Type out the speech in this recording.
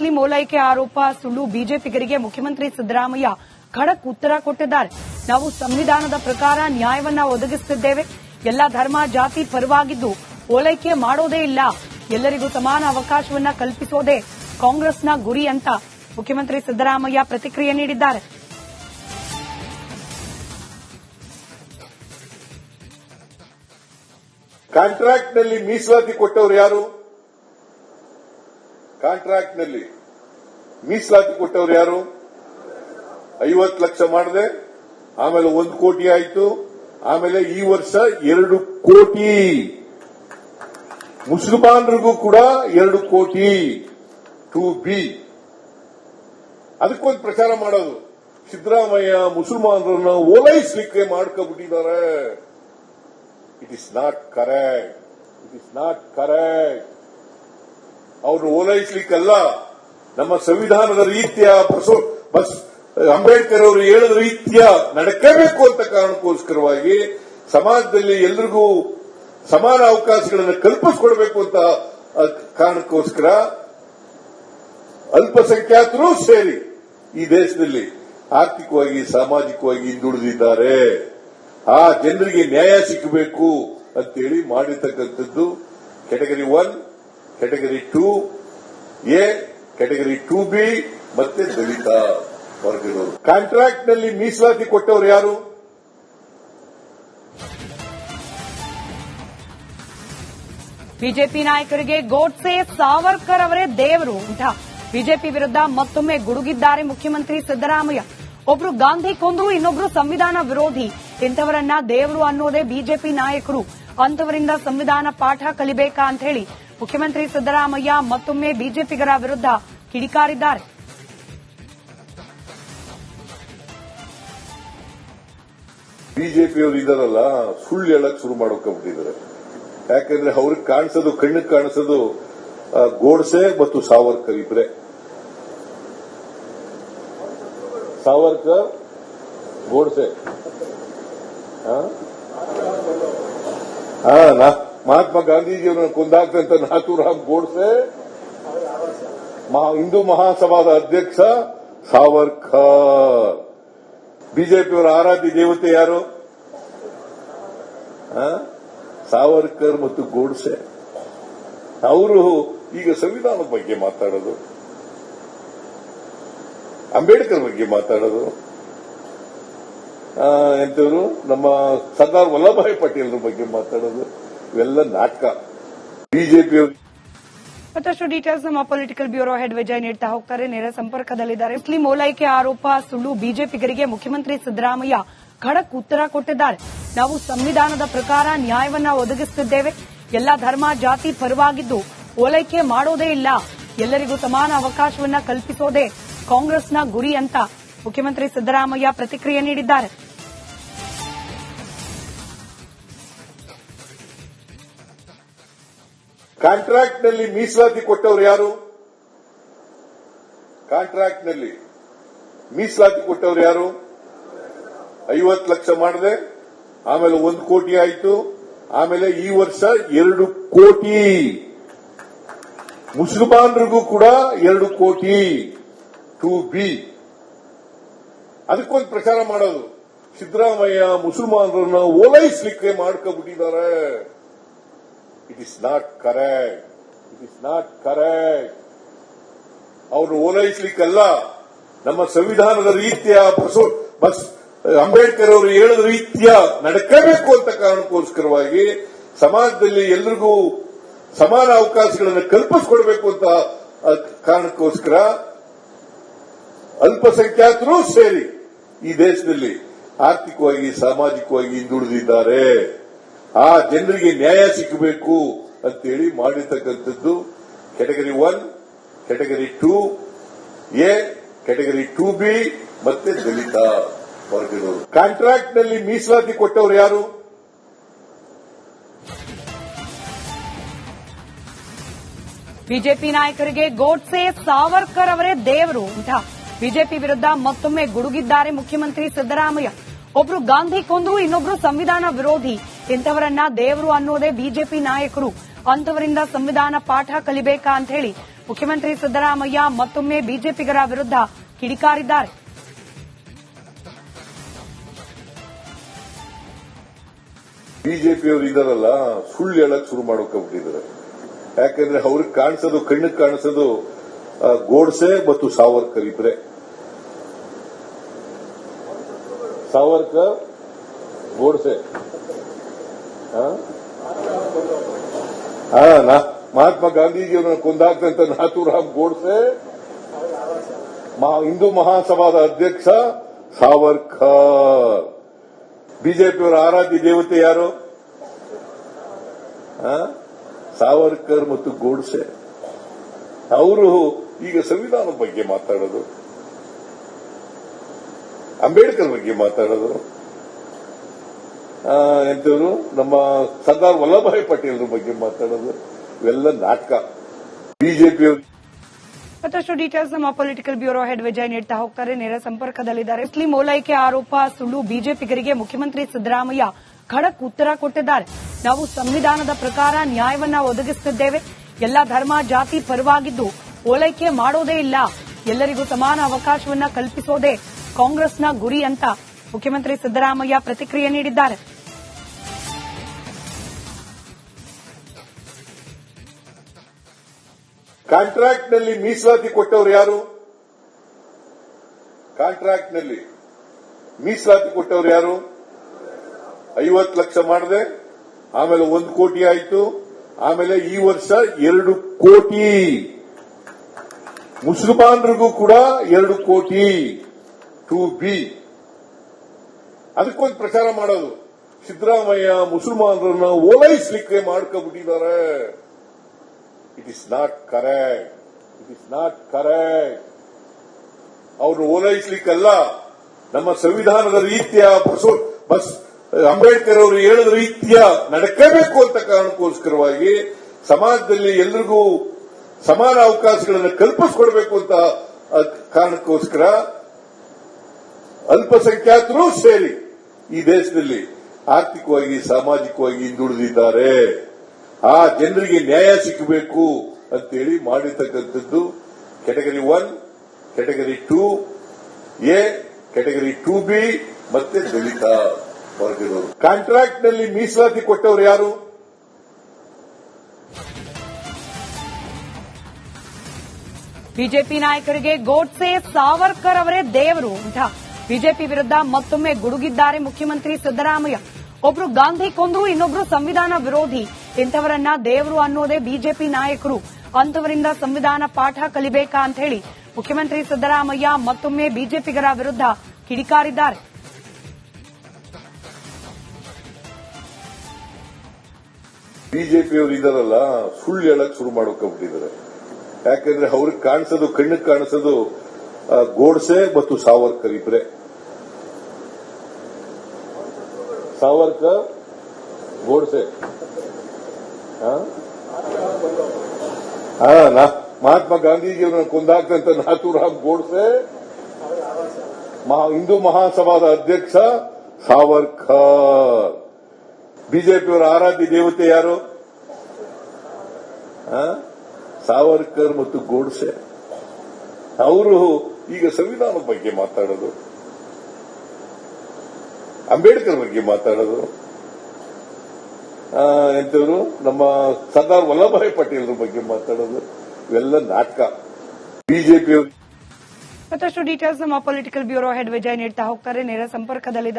Muslim ಓಲೈಕೆ ಆರೋಪ ಸುಳ್ಳು, ಬಿಜೆಪಿಗರಿಗೆ ಮುಖ್ಯಮಂತ್ರಿ ಸಿದ್ದರಾಮಯ್ಯ ಖಡಕ್ ಉತ್ತರ ಕೊಟ್ಟಿದ್ದಾರೆ. ನಾವು ಸಂವಿಧಾನದ ಪ್ರಕಾರ ನ್ಯಾಯವನ್ನ ಒದಗಿಸುತ್ತಿದ್ದೇವೆ. ಎಲ್ಲ ಧರ್ಮ ಜಾತಿ ಪರವಾಗಿದ್ದು ಓಲೈಕೆ ಮಾಡೋದೇ ಇಲ್ಲ. ಎಲ್ಲರಿಗೂ ಸಮಾನ ಅವಕಾಶವನ್ನ ಕಲ್ಪಿಸೋದೇ ಕಾಂಗ್ರೆಸ್ನ ಗುರಿ ಅಂತ ಮುಖ್ಯಮಂತ್ರಿ ಸಿದ್ದರಾಮಯ್ಯ ಪ್ರತಿಕ್ರಿಯೆ ನೀಡಿದ್ದಾರೆ. ಕಾಂಟ್ರಾಕ್ಟ್ನಲ್ಲಿ ಮೀಸಲಾತಿ ಕೊಟ್ಟವರು ಯಾರು? ಕಾಂಟ್ರಾಕ್ಟ್ನಲ್ಲಿ ಮೀಸಲಾತಿ ಕೊಟ್ಟವರು ಯಾರು? 50 ಲಕ್ಷ ಮಾಡಿದೆ, ಆಮೇಲೆ 1 ಕೋಟಿ ಆಯಿತು, ಆಮೇಲೆ ಈ ವರ್ಷ 2 ಕೋಟಿ. ಮುಸಲ್ಮಾನರಿಗೂ ಕೂಡ 2 ಕೋಟಿ 2B. ಅದಕ್ಕೊಂದು ಪ್ರಚಾರ ಮಾಡೋದು. ಸಿದ್ದರಾಮಯ್ಯ ಮುಸಲ್ಮಾನರನ್ನ ಓಲೈಸಲಿಕ್ಕೆ ಮಾಡ್ಕೊಬಿಟ್ಟಿದ್ದಾರೆ. It is not correct. It is not correct. ಅವರು ಓಲೈಸಲಿಕ್ಕಲ್ಲ, ನಮ್ಮ ಸಂವಿಧಾನದ ರೀತಿಯ ಅಂಬೇಡ್ಕರ್ ಅವರು ಹೇಳಿದ ರೀತಿಯ ನಡ್ಕೋಬೇಕು ಅಂತ ಕಾರಣಕ್ಕೋಸ್ಕರವಾಗಿ ಸಮಾಜದಲ್ಲಿ ಎಲ್ರಿಗೂ ಸಮಾನ ಅವಕಾಶಗಳನ್ನು ಕಲ್ಪಿಸಿಕೊಡಬೇಕು ಅಂತ ಕಾರಣಕ್ಕೋಸ್ಕರ ಅಲ್ಪಸಂಖ್ಯಾತರು ಸೇರಿ ಈ ದೇಶದಲ್ಲಿ ಆರ್ಥಿಕವಾಗಿ ಸಾಮಾಜಿಕವಾಗಿ ಹಿಂದುಳಿದಿದ್ದಾರೆ. ಆ ಜನರಿಗೆ ನ್ಯಾಯ ಸಿಗಬೇಕು ಅಂತೇಳಿ ಮಾಡಿರ್ತಕ್ಕಂಥದ್ದು category 1, category 2A, category 2B ಮತ್ತೆ ದಲಿತ ವರ್ಗದವರು. ಕಾಂಟ್ರಾಕ್ಟ್ನಲ್ಲಿ ಮೀಸಲಾತಿ ಕೊಟ್ಟವರು ಯಾರು? ಬಿಜೆಪಿ ನಾಯಕರಿಗೆ ಗೋಡ್ಸೆ, ಸಾವರ್ಕರ್ ಅವರೇ ದೇವರು ಅಂತ ಬಿಜೆಪಿ ವಿರುದ್ಧ ಮತ್ತೊಮ್ಮೆ ಗುಡುಗಿದ್ದಾರೆ ಮುಖ್ಯಮಂತ್ರಿ ಸಿದ್ದರಾಮಯ್ಯ. ಒಬ್ರು ಗಾಂಧಿ ಕೊಂದ್ರು, ಇನ್ನೊಬ್ರು ಸಂವಿಧಾನ ವಿರೋಧಿ. ಇಂಥವರನ್ನ ದೇವರು ಅನ್ನೋದೇ ಬಿಜೆಪಿ ನಾಯಕರು. ಅಂತವರಿಂದ ಸಂವಿಧಾನ ಪಾಠ ಕಲಿಬೇಕಾ ಅಂತ ಹೇಳಿ ಮುಖ್ಯಮಂತ್ರಿ ಸಿದ್ದರಾಮಯ್ಯ ಮತ್ತೊಮ್ಮೆ ಬಿಜೆಪಿಗರ ವಿರುದ್ಧ ಕಿಡಿಕಾರಿದ್ದಾರೆ. ಬಿಜೆಪಿಯವರು ಇದಾರಲ್ಲ, ಸುಳ್ಳು ಹೇಳಕ್ ಶುರು ಮಾಡೋಕೆ. ಯಾಕಂದ್ರೆ ಅವ್ರಿಗೆ ಕಾಣಿಸೋದು, ಕಣ್ಣಿಗೆ ಕಾಣಿಸೋದು ಗೋಡ್ಸೆ ಮತ್ತು ಸಾವರ್ಕರ್ ಇಬ್ರೆ. ಸಾವರ್ಕರ್, ಗೋಡ್ಸೆ. ಮಹಾತ್ಮ ಗಾಂಧೀಜಿಯವರನ್ನು ಕೊಂದಾಕ್ತಂತ ನಾಥೂರಾಮ್ ಗೋಡ್ಸೆ, ಹಿಂದೂ ಮಹಾಸಭಾದ ಅಧ್ಯಕ್ಷ ಸಾವರ್ಕರ್. ಬಿಜೆಪಿಯವರ ಆರಾಧ್ಯ ದೇವತೆ ಯಾರು? ಸಾವರ್ಕರ್ ಮತ್ತು ಗೋಡ್ಸೆ. ಅವರು ಈಗ ಸಂವಿಧಾನದ ಬಗ್ಗೆ ಮಾತಾಡೋದು, ಅಂಬೇಡ್ಕರ್ ಬಗ್ಗೆ ಮಾತಾಡೋದು, ಎಂತವರು ನಮ್ಮ ಸರ್ದಾರ್ ವಲ್ಲಭಭಾಯಿ ಪಟೇಲ್ರ ಬಗ್ಗೆ ಮಾತಾಡೋದು, ಇವೆಲ್ಲ ನಾಟಕ ಬಿಜೆಪಿಯವರು. ಮತ್ತಷ್ಟು ಡೀಟೇಲ್ಸ್ ನಮ್ಮ ಪೊಲಿಟಿಕಲ್ ಬ್ಯೂರೋ ಹೆಡ್ ವಿಜಯ್ ನೀಡ್ತಾ ಹೋಗ್ತಾರೆ. ನೇರ ಸಂಪರ್ಕದಲ್ಲಿದ್ದಾರೆ. ಮುಸ್ಲಿಂ ಓಲೈಕೆ ಆರೋಪ ಸುಳ್ಳು, ಬಿಜೆಪಿಗರಿಗೆ ಮುಖ್ಯಮಂತ್ರಿ ಸಿದ್ದರಾಮಯ್ಯ ಖಡಕ್ ಉತ್ತರ ಕೊಟ್ಟಿದ್ದಾರೆ. ನಾವು ಸಂವಿಧಾನದ ಪ್ರಕಾರ ನ್ಯಾಯವನ್ನ ಒದಗಿಸುತ್ತಿದ್ದೇವೆ. ಎಲ್ಲ ಧರ್ಮ ಜಾತಿ ಪರವಾಗಿದ್ದು ಓಲೈಕೆ ಮಾಡೋದೇ ಇಲ್ಲ. ಎಲ್ಲರಿಗೂ ಸಮಾನ ಅವಕಾಶವನ್ನ ಕಲ್ಪಿಸೋದೇ ಕಾಂಗ್ರೆಸ್ನ ಗುರಿ ಅಂತ ಮುಖ್ಯಮಂತ್ರಿ ಸಿದ್ದರಾಮಯ್ಯ ಪ್ರತಿಕ್ರಿಯೆ ನೀಡಿದ್ದಾರೆ. ಕಾಂಟ್ರಾಕ್ಟ್ನಲ್ಲಿ ಮೀಸಲಾತಿ ಕೊಟ್ಟವರು ಯಾರು? ಕಾಂಟ್ರಾಕ್ಟ್ನಲ್ಲಿ ಮೀಸಲಾತಿ ಕೊಟ್ಟವರು ಯಾರು? 50 ಲಕ್ಷ ಮಾಡಿದೆ, ಆಮೇಲೆ 1 ಕೋಟಿ ಆಯಿತು, ಆಮೇಲೆ ಈ ವರ್ಷ 2 ಕೋಟಿ. ಮುಸಲ್ಮಾನರಿಗೂ ಕೂಡ 2 ಕೋಟಿ 2B. ಅದಕ್ಕೊಂದು ಪ್ರಚಾರ ಮಾಡೋದು. ಸಿದ್ದರಾಮಯ್ಯ ಮುಸಲ್ಮಾನರನ್ನ ಓಲೈಸಲಿಕ್ಕೆ ಮಾಡ್ಕೊಬಿಟ್ಟಿದ್ದಾರೆ. It is not correct. It is not correct. ಅವರು ಓಲೈಸಲಿಕ್ಕಲ್ಲ, ನಮ್ಮ ಸಂವಿಧಾನದ ರೀತಿಯ ಅಂಬೇಡ್ಕರ್ ಅವರು ಹೇಳಿದ ರೀತಿಯ ನಡ್ಕೋಬೇಕು ಅಂತ ಕಾರಣಕ್ಕೋಸ್ಕರವಾಗಿ ಸಮಾಜದಲ್ಲಿ ಎಲ್ರಿಗೂ ಸಮಾನ ಅವಕಾಶಗಳನ್ನು ಕಲ್ಪಿಸಿಕೊಡಬೇಕು ಅಂತ ಕಾರಣಕ್ಕೋಸ್ಕರ ಅಲ್ಪಸಂಖ್ಯಾತರು ಸೇರಿ ಈ ದೇಶದಲ್ಲಿ ಆರ್ಥಿಕವಾಗಿ ಸಾಮಾಜಿಕವಾಗಿ ಹಿಂದುಳಿದಿದ್ದಾರೆ. ಆ ಜನರಿಗೆ ನ್ಯಾಯ ಸಿಗಬೇಕು ಅಂತೇಳಿ ಮಾಡಿರ್ತಕ್ಕಂಥದ್ದು category 1, category 2A, category 2B ಮತ್ತೆ ದಲಿತ ವರ್ಗದವರು. ಕಾಂಟ್ರಾಕ್ಟ್ನಲ್ಲಿ ಮೀಸಲಾತಿ ಕೊಟ್ಟವರು ಯಾರು? ಬಿಜೆಪಿ ನಾಯಕರಿಗೆ ಗೋಡ್ಸೆ, ಸಾವರ್ಕರ್ ಅವರೇ ದೇವರು ಅಂತ ಬಿಜೆಪಿ ವಿರುದ್ಧ ಮತ್ತೊಮ್ಮೆ ಗುಡುಗಿದ್ದಾರೆ ಮುಖ್ಯಮಂತ್ರಿ ಸಿದ್ದರಾಮಯ್ಯ. ಒಬ್ರು ಗಾಂಧಿ ಕೊಂದ್ರು, ಇನ್ನೊಬ್ರು ಸಂವಿಧಾನ ವಿರೋಧಿ. ಇಂಥವರನ್ನ ದೇವರು ಅನ್ನೋದೇ ಬಿಜೆಪಿ ನಾಯಕರು. ಅಂತವರಿಂದ ಸಂವಿಧಾನ ಪಾಠ ಕಲಿಬೇಕಾ ಅಂತ ಹೇಳಿ ಮುಖ್ಯಮಂತ್ರಿ ಸಿದ್ದರಾಮಯ್ಯ ಮತ್ತೊಮ್ಮೆ ಬಿಜೆಪಿಗರ ವಿರುದ್ಧ ಕಿಡಿಕಾರಿದ್ದಾರೆ. ಬಿಜೆಪಿಯವರು ಇದಾರಲ್ಲ ಸುಳ್ಳು ಹೇಳಕ್ ಶುರು ಮಾಡೋಕೆ ಯಾಕಂದ್ರೆ ಅವ್ರಿಗೆ ಕಾಣಿಸೋದು ಕಣ್ಣಿಗೆ ಕಾಣಿಸೋದು ಗೋಡ್ಸೆ ಮತ್ತು ಸಾವರ್ಕರ್ ಇಬ್ರೆ. ಸಾವರ್ಕರ್ ಗೋಡ್ಸೆ ಮಹಾತ್ಮ ಗಾಂಧೀಜಿಯವರನ್ನ ಕೊಂದಾಕ್ತಂತ ನಾಥೂರಾಮ್ ಗೋಡ್ಸೆ, ಹಿಂದೂ ಮಹಾಸಭಾದ ಅಧ್ಯಕ್ಷ ಸಾವರ್ಕರ್. ಬಿಜೆಪಿಯವರ ಆರಾಧ್ಯ ದೇವತೆ ಯಾರು? ಸಾವರ್ಕರ್ ಮತ್ತು ಗೋಡ್ಸೆ. ಅವರು ಈಗ ಸಂವಿಧಾನದ ಬಗ್ಗೆ ಮಾತಾಡೋದು, ಅಂಬೇಡ್ಕರ್ ಬಗ್ಗೆ ಮಾತಾಡೋದು, ಎಂತವರು ನಮ್ಮ ಸರ್ದಾರ್ ವಲ್ಲಭಭಾಯಿ ಪಟೇಲ್ರ ಬಗ್ಗೆ ಮಾತಾಡೋದು, ಇವೆಲ್ಲ ನಾಟಕ. ಬಿಜೆಪಿಯವರು ಮತ್ತಷ್ಟು ಡೀಟೇಲ್ಸ್ ನಮ್ಮ ಪೊಲಿಟಿಕಲ್ ಬ್ಯೂರೋ ಹೆಡ್ ವಿಜಯ್ ನೀಡ್ತಾ ಹೋಗ್ತಾರೆ. ನೇರ ಸಂಪರ್ಕದಲ್ಲಿದ್ದಾರೆ. ಮುಸ್ಲಿಂ ಓಲೈಕೆ ಆರೋಪ ಸುಳ್ಳು, ಬಿಜೆಪಿಗರಿಗೆ ಮುಖ್ಯಮಂತ್ರಿ ಸಿದ್ದರಾಮಯ್ಯ ಖಡಕ್ ಉತ್ತರ ಕೊಟ್ಟಿದ್ದಾರೆ. ನಾವು ಸಂವಿಧಾನದ ಪ್ರಕಾರ ನ್ಯಾಯವನ್ನ ಒದಗಿಸುತ್ತಿದ್ದೇವೆ. ಎಲ್ಲ ಧರ್ಮ ಜಾತಿ ಪರವಾಗಿದ್ದು ಓಲೈಕೆ ಮಾಡೋದೇ ಇಲ್ಲ. ಎಲ್ಲರಿಗೂ ಸಮಾನ ಅವಕಾಶವನ್ನ ಕಲ್ಪಿಸೋದೇ ಕಾಂಗ್ರೆಸ್ನ ಗುರಿ ಅಂತ ಮುಖ್ಯಮಂತ್ರಿ ಸಿದ್ದರಾಮಯ್ಯ ಪ್ರತಿಕ್ರಿಯೆ ನೀಡಿದ್ದಾರೆ. ಕಾಂಟ್ರಾಕ್ಟ್ನಲ್ಲಿ ಮೀಸಲಾತಿ ಕೊಟ್ಟವರು ಯಾರು? ಕಾಂಟ್ರಾಕ್ಟ್ನಲ್ಲಿ ಮೀಸಲಾತಿ ಕೊಟ್ಟವರು ಯಾರು? 50 ಲಕ್ಷ ಮಾಡಿದೆ, ಆಮೇಲೆ 1 ಕೋಟಿ ಆಯಿತು, ಆಮೇಲೆ ಈ ವರ್ಷ 2 ಕೋಟಿ. ಮುಸಲ್ಮಾನರಿಗೂ ಕೂಡ 2 ಕೋಟಿ 2B. ಅದಕ್ಕೊಂದು ಪ್ರಚಾರ ಮಾಡೋದು. ಸಿದ್ದರಾಮಯ್ಯ ಮುಸಲ್ಮಾನರನ್ನ ಓಲೈಸಲಿಕ್ಕೆ ಮಾಡ್ಕೊಬಿಟ್ಟಿದ್ದಾರೆ. It is not correct. It is not correct. ಅವ್ರನ್ನ ಓಲೈಸಲಿಕ್ಕಲ್ಲ, ನಮ್ಮ ಸಂವಿಧಾನದ ರೀತಿಯ ಅಂಬೇಡ್ಕರ್ ಅವರು ಹೇಳಿದ ರೀತಿಯ ನಡ್ಕೋಬೇಕು ಅಂತ ಕಾರಣಕ್ಕೋಸ್ಕರವಾಗಿ ಸಮಾಜದಲ್ಲಿ ಎಲ್ರಿಗೂ ಸಮಾನ ಅವಕಾಶಗಳನ್ನು ಕಲ್ಪಿಸಿಕೊಡ್ಬೇಕು ಅಂತ ಕಾರಣಕ್ಕೋಸ್ಕರ ಅಲ್ಪಸಂಖ್ಯಾತರು ಸೇರಿ ಈ ದೇಶದಲ್ಲಿ ಆರ್ಥಿಕವಾಗಿ ಸಾಮಾಜಿಕವಾಗಿ ಹಿಂದುಳಿದಿದ್ದಾರೆ. ಆ ಜನರಿಗೆ ನ್ಯಾಯ ಸಿಗಬೇಕು ಅಂತೇಳಿ ಮಾಡಿರ್ತಕ್ಕಂಥದ್ದು category 1, category 2A, category 2B ಮತ್ತೆ ದಲಿತ ವರ್ಗದವರು. ಕಾಂಟ್ರಾಕ್ಟ್ನಲ್ಲಿ ಮೀಸಲಾತಿ ಕೊಟ್ಟವರು ಯಾರು? ಬಿಜೆಪಿ ನಾಯಕರಿಗೆ ಗೋಡ್ಸೆ ಸಾವರ್ಕರ್ ಅವರೇ ದೇವರು ಅಂತ ಬಿಜೆಪಿ ವಿರುದ್ಧ ಮತ್ತೊಮ್ಮೆ ಗುಡುಗಿದ್ದಾರೆ ಮುಖ್ಯಮಂತ್ರಿ ಸಿದ್ದರಾಮಯ್ಯ. ಒಬ್ರು ಗಾಂಧಿ ಕೊಂದ್ರು, ಇನ್ನೊಬ್ರು ಸಂವಿಧಾನ ವಿರೋಧಿ. ಇಂಥವರನ್ನ ದೇವರು ಅನ್ನೋದೇ ಬಿಜೆಪಿ ನಾಯಕರು. ಅಂತವರಿಂದ ಸಂವಿಧಾನ ಪಾಠ ಕಲಿಬೇಕಾ ಅಂತ ಹೇಳಿ ಮುಖ್ಯಮಂತ್ರಿ ಸಿದ್ದರಾಮಯ್ಯ ಮತ್ತೊಮ್ಮೆ ಬಿಜೆಪಿಗರ ವಿರುದ್ಧ ಕಿಡಿಕಾರಿದ್ದಾರೆ. ಬಿಜೆಪಿಯವರು ಇದಾರಲ್ಲ ಸುಳ್ಳು ಹೇಳಕ್ ಶುರು ಮಾಡೋಕೆ ಯಾಕಂದ್ರೆ ಅವ್ರಿಗೆ ಕಾಣಿಸೋದು ಕಣ್ಣಿಗೆ ಕಾಣಿಸೋದು ಗೋಡ್ಸೆ ಮತ್ತು ಸಾವರ್ಕರ್ ಇಬ್ರೆ. ಸಾವರ್ಕರ್ ಗೋಡ್ಸೆ ಮಹಾತ್ಮ ಗಾಂಧೀಜಿಯವರನ್ನ ಕೊಂದಾಕ್ತಂತ ನಾಥೂರಾಮ್ ಗೋಡ್ಸೆ, ಹಿಂದೂ ಮಹಾಸಭಾದ ಅಧ್ಯಕ್ಷ ಸಾವರ್ಕರ್. ಬಿಜೆಪಿಯವರ ಆರಾಧ್ಯ ದೇವತೆ ಯಾರು? ಸಾವರ್ಕರ್ ಮತ್ತು ಗೋಡ್ಸೆ. ಅವರು ಈಗ ಸಂವಿಧಾನದ ಬಗ್ಗೆ ಮಾತಾಡೋದು, ಅಂಬೇಡ್ಕರ್ ಬಗ್ಗೆ ಮಾತಾಡೋದು, ಎಂತವರು ನಮ್ಮ ಸರ್ದಾರ್ ವಲ್ಲಭಭಾಯಿ ಪಟೇಲ್ರ ಬಗ್ಗೆ ಮಾತಾಡೋದು, ಇವೆಲ್ಲ ನಾಟಕ. ಬಿಜೆಪಿಯವರು ಮತ್ತಷ್ಟು ಡೀಟೇಲ್ಸ್ ನಮ್ಮ ಪೊಲಿಟಿಕಲ್ ಬ್ಯೂರೋ ಹೆಡ್ ವಿಜಯ್ ನೀಡ್ತಾ ಹೋಗ್ತಾರೆ. ನೇರ ಸಂಪರ್ಕದಲ್ಲಿದ್ದಾರೆ.